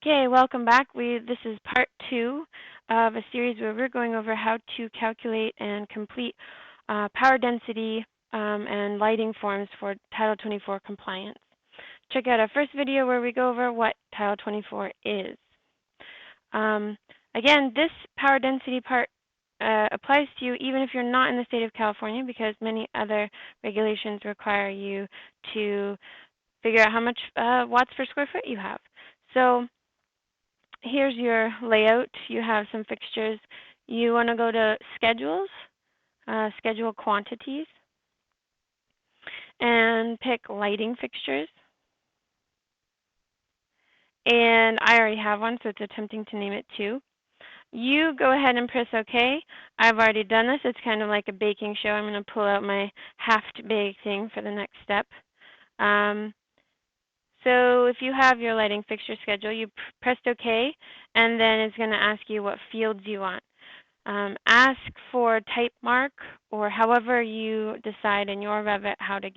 Okay, welcome back. This is part 2 of a series where we're going over how to calculate and complete power density and lighting forms for Title 24 compliance. Check out our first video where we go over what Title 24 is. Um, Again, this power density part applies to you even if you're not in the state of California, because many other regulations require you to figure out how much watts per square foot you have. So here's your layout. You have some fixtures. You want to go to Schedules, Schedule Quantities, and pick Lighting Fixtures. And I already have one, so it's attempting to name it too. You go ahead and press OK. I've already done this. It's kind of like a baking show. I'm going to pull out my half-baked thing for the next step. So if you have your lighting fixture schedule, you pressed OK, and then it's going to ask you what fields you want. Ask for type mark, or however you decide in your Revit how to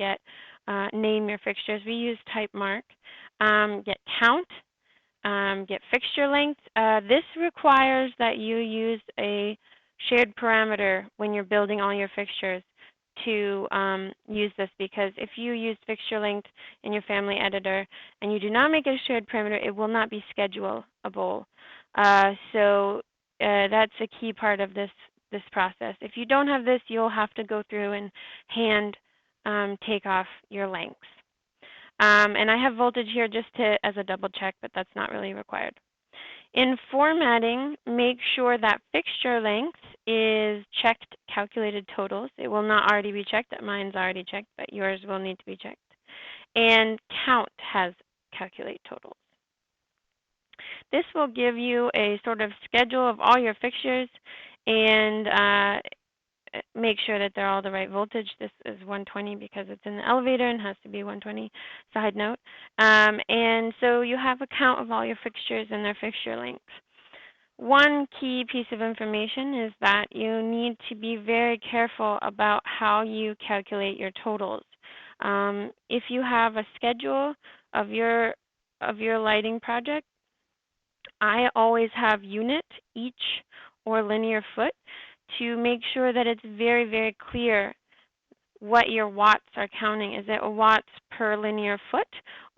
name your fixtures. We use type mark. Get count. Get fixture length. This requires that you use a shared parameter when you're building all your fixtures to use this, because if you use fixture length in your family editor and you do not make it a shared parameter, it will not be schedulable. So that's a key part of this process. If you don't have this, you'll have to go through and hand take off your lengths. And I have voltage here just as a double check, but that's not really required. In formatting, make sure that fixture length is checked calculated totals. It will not already be checked. Mine's already checked, but yours will need to be checked. And count has calculate totals. This will give you a sort of schedule of all your fixtures and make sure that they're all the right voltage. This is 120 because it's in the elevator and has to be 120, side note. And so you have a count of all your fixtures and their fixture lengths. One key piece of information is that you need to be very careful about how you calculate your totals. If you have a schedule of your lighting project, I always have unit, each, or linear foot to make sure that it's very, very clear what your watts are counting. Is it watts per linear foot,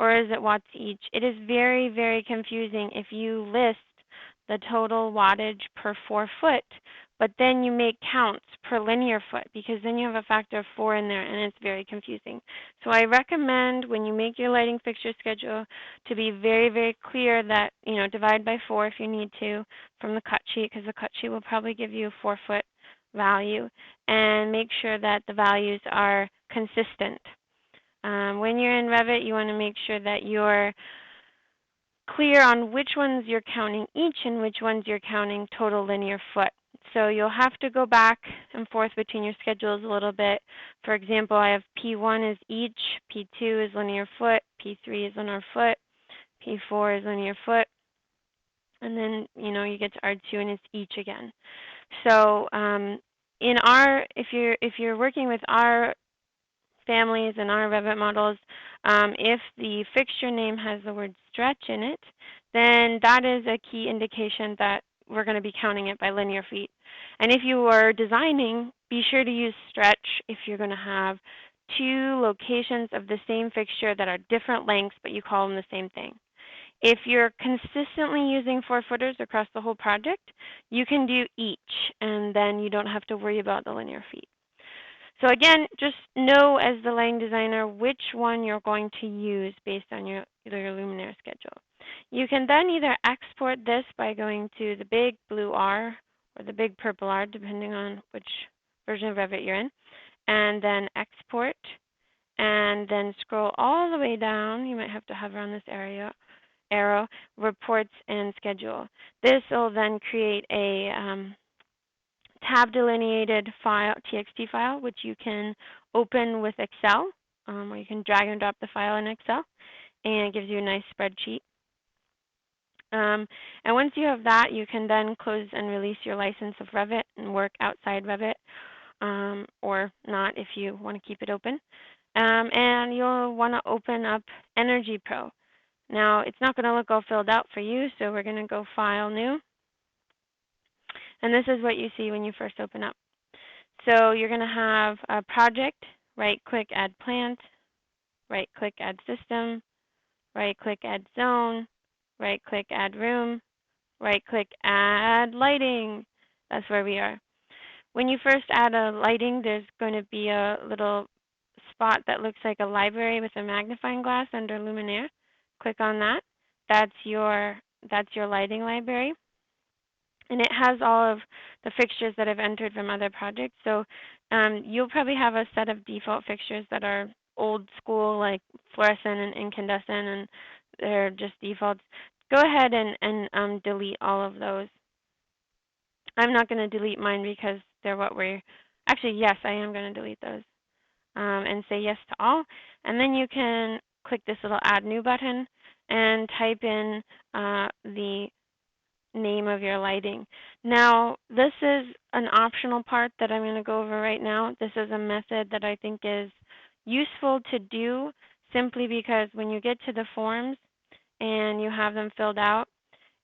or is it watts each? It is very, very confusing if you list the total wattage per 4 foot, but then you make counts per linear foot, because then you have a factor of 4 in there, and it's very confusing. So I recommend when you make your lighting fixture schedule to be very, very clear that, divide by 4 if you need to from the cut sheet, because the cut sheet will probably give you a 4-foot value, and make sure that the values are consistent. When you're in Revit, you want to make sure that you're clear on which ones you're counting each and which ones you're counting total linear foot. So you'll have to go back and forth between your schedules a little bit. For example, I have P1 is each, P2 is linear foot, P3 is linear foot, P4 is linear foot, and then you get to R2 and it's each again. So if you're working with our families and our Revit models, if the fixture name has the word stretch in it, then that is a key indication that we're going to be counting it by linear feet. And if you are designing, be sure to use stretch if you're going to have 2 locations of the same fixture that are different lengths, but you call them the same thing. If you're consistently using 4-footers across the whole project, you can do each, and then you don't have to worry about the linear feet. So again, just know as the lighting designer which one you're going to use based on your luminaire schedule. You can then either export this by going to the big blue R or the big purple R, depending on which version of Revit you're in, and then export, and then scroll all the way down. You might have to hover on this arrow, reports and schedule. This will then create a tab delineated file, TXT file, which you can open with Excel, or you can drag and drop the file in Excel, and it gives you a nice spreadsheet. And once you have that, you can then close and release your license of Revit and work outside Revit, or not if you want to keep it open. And you'll want to open up Energy Pro. Now, it's not going to look all filled out for you, so we're going to go File, New. And this is what you see when you first open up. So you're going to have a project, right-click, Add Plant, right-click, Add System, right-click, Add Zone, right-click, Add Room, right-click, Add Lighting. That's where we are. When you first add a lighting, there's going to be a little spot that looks like a library with a magnifying glass under Luminaire. Click on that. That's your lighting library. And it has all of the fixtures that I've entered from other projects. So you'll probably have a set of default fixtures that are old school, like fluorescent and incandescent, and they're just defaults. Go ahead and delete all of those. I'm not going to delete mine because they're what we're, actually, yes, I am going to delete those. And say yes to all. And then you can click this little Add New button and type in the name of your lighting. Now, this is an optional part that I'm going to go over right now. This is a method that I think is useful to do simply because when you get to the forms and you have them filled out,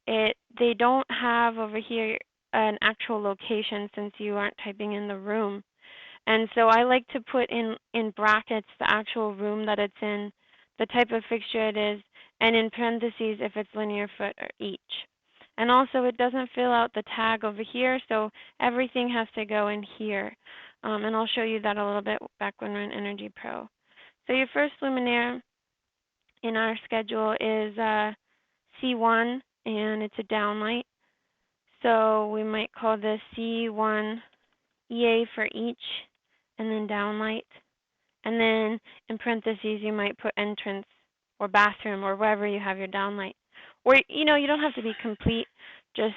they don't have over here an actual location since you aren't typing in the room. And so I like to put in brackets the actual room that it's in, the type of fixture it is, and in parentheses if it's linear foot or each. And also it doesn't fill out the tag over here, so everything has to go in here. And I'll show you that a little bit back when we're in Energy Pro. So your first luminaire in our schedule is C1, and it's a downlight. So we might call this C1 EA for each, and then downlight. And then in parentheses, you might put entrance or bathroom or wherever you have your downlight. Or, you don't have to be complete, just,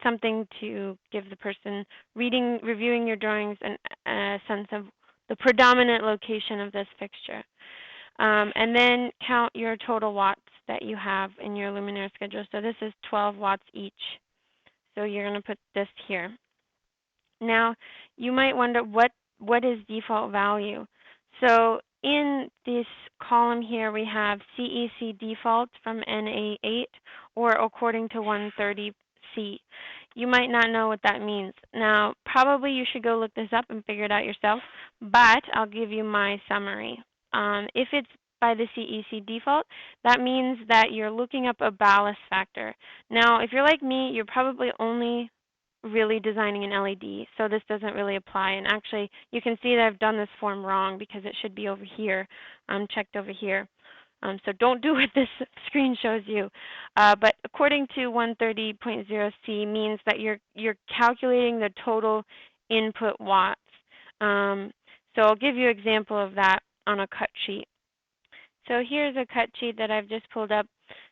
something to give the person reviewing your drawings a sense of the predominant location of this fixture. And then count your total watts that you have in your luminaire schedule. So this is 12 watts each. So you're going to put this here. Now, you might wonder what is default value. So in this column here, we have CEC default from NA8 or according to 130C. You might not know what that means. Now, probably you should go look this up and figure it out yourself, but I'll give you my summary. If it's by the CEC default, that means that you're looking up a ballast factor. Now, if you're like me, you're probably only really designing an LED, so this doesn't really apply. And actually, you can see that I've done this form wrong because it should be over here, checked over here. So don't do what this screen shows you. But according to 130.0C means that you're calculating the total input watts. So I'll give you an example of that on a cut sheet. So here's a cut sheet that I've just pulled up.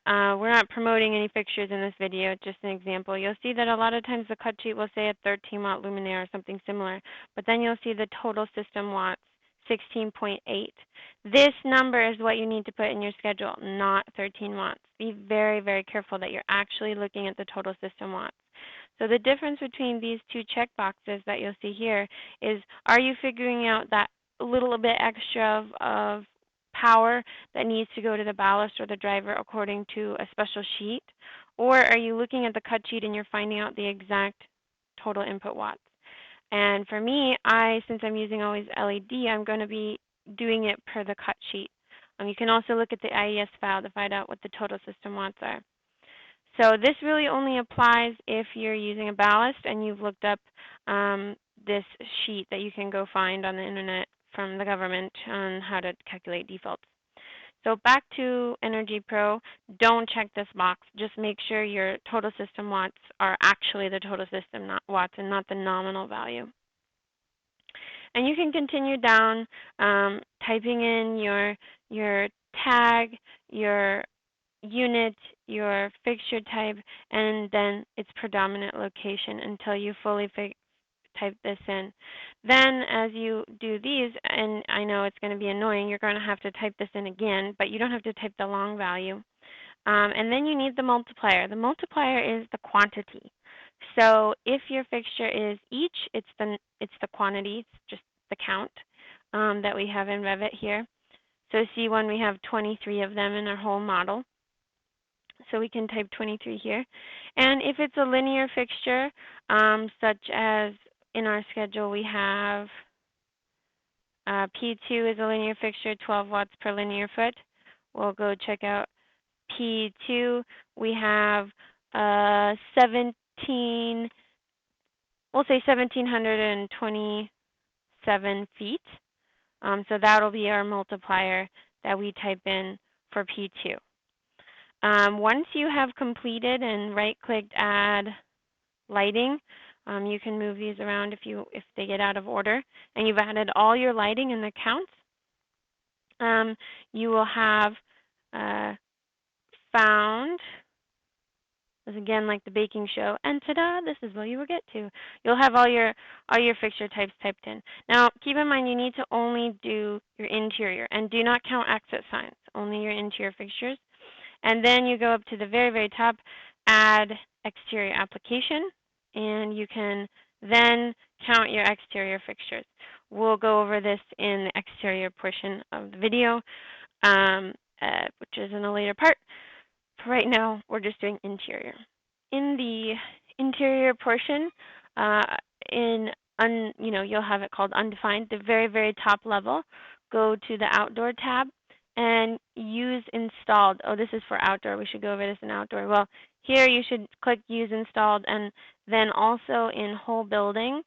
We're not promoting any fixtures in this video, it's just an example. You'll see that a lot of times the cut sheet will say a 13 watt luminaire or something similar, but then you'll see the total system watts, 16.8. This number is what you need to put in your schedule, not 13 watts. Be very, very careful that you're actually looking at the total system watts. So the difference between these two check boxes that you'll see here is, are you figuring out that little bit extra of power that needs to go to the ballast or the driver according to a special sheet? Or are you looking at the cut sheet and you're finding out the exact total input watts? And for me, since I'm using always LED, I'm going to be doing it per the cut sheet. You can also look at the IES file to find out what the total system watts are. So this really only applies if you're using a ballast and you've looked up this sheet that you can go find on the internet from the government on how to calculate defaults. So back to Energy Pro, don't check this box. Just make sure your total system watts are actually the total system watts and not the nominal value. And you can continue down typing in your tag, your unit, your fixture type, and then its predominant location until you fully type this in. Then as you do these, and I know it's going to be annoying, you're going to have to type this in again, but you don't have to type the long value. And then you need the multiplier. The multiplier is the quantity. So if your fixture is each, it's the quantity, it's just the count that we have in Revit here. So C1, we have 23 of them in our whole model. So we can type 23 here. And if it's a linear fixture, such as in our schedule we have P2 is a linear fixture, 12 watts per linear foot. We'll go check out P2. We have 17, we'll say 1,727 feet. So that'll be our multiplier that we type in for P2. Once you have completed and right-clicked Add Lighting, you can move these around if they get out of order, and you've added all your lighting and the counts. You will have found, this again like the baking show, and ta-da, this is what you will get to. You'll have all your fixture types typed in. Now, keep in mind you need to only do your interior, and do not count exit signs, only your interior fixtures. And then you go up to the very, very top, Add Exterior Application, and you can then count your exterior fixtures. We'll go over this in the exterior portion of the video, which is in a later part. For right now, we're just doing interior. In the interior portion, you'll have it called Undefined. The very, very top level, go to the Outdoor tab and use Installed. Oh, this is for outdoor. We should go over this in outdoor. Well, here you should click Use Installed, and then also in Whole Building,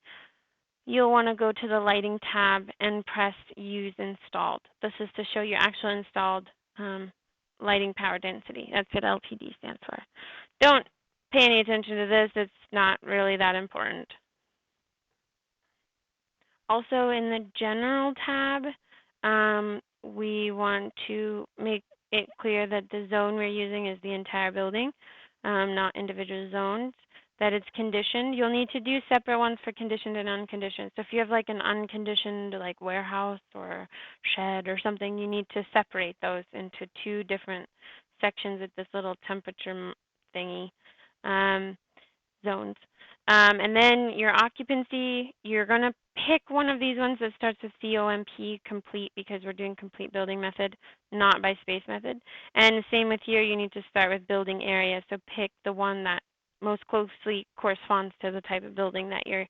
you'll want to go to the Lighting tab and press Use Installed. This is to show your actual installed lighting power density. That's what LPD stands for. Don't pay any attention to this. It's not really that important. Also in the General tab, we want to make it clear that the zone we're using is the entire building, not individual zones, that it's conditioned. You'll need to do separate ones for conditioned and unconditioned. So if you have like an unconditioned like warehouse or shed or something, you need to separate those into two different sections at this little temperature thingy zones. And then your occupancy, you're going to pick one of these ones that starts with COMP, complete, because we're doing complete building method, not by space method. And same with here, you need to start with building area. So pick the one that most closely corresponds to the type of building that you're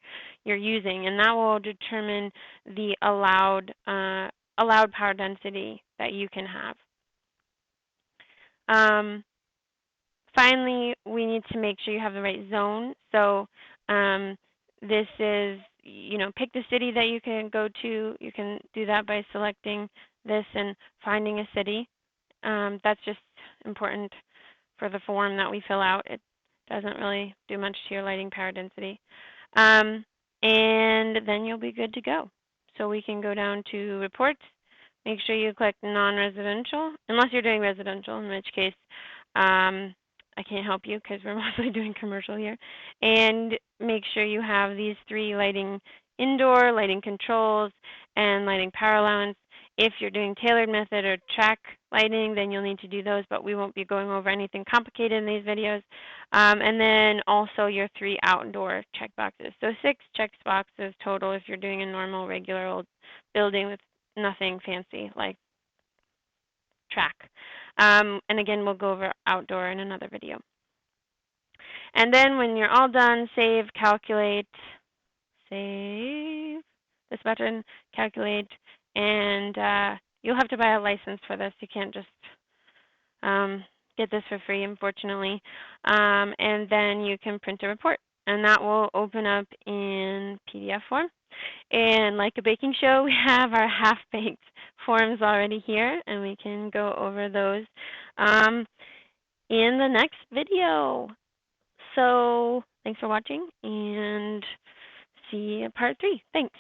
using, and that will determine the allowed power density that you can have. Finally, we need to make sure you have the right zone. So this is, pick the city that you can go to. You can do that by selecting this and finding a city. That's just important for the form that we fill out. It doesn't really do much to your lighting power density. And then you'll be good to go. So we can go down to Reports. Make sure you click Non-Residential, unless you're doing residential, in which case I can't help you because we're mostly doing commercial here. And make sure you have these three: lighting indoor, lighting controls, and lighting power allowance. If you're doing tailored method or track lighting, then you'll need to do those, but we won't be going over anything complicated in these videos. And then also your 3 outdoor check boxes. So 6 check boxes total if you're doing a normal, regular old building with nothing fancy like track. And again, we'll go over outdoor in another video. And then when you're all done, save, calculate, save this button, calculate, and you'll have to buy a license for this. You can't just get this for free, unfortunately. And then you can print a report, and that will open up in PDF form. And like a baking show, we have our half-baked forms already here, and we can go over those in the next video. So thanks for watching, and see you in part 3. Thanks.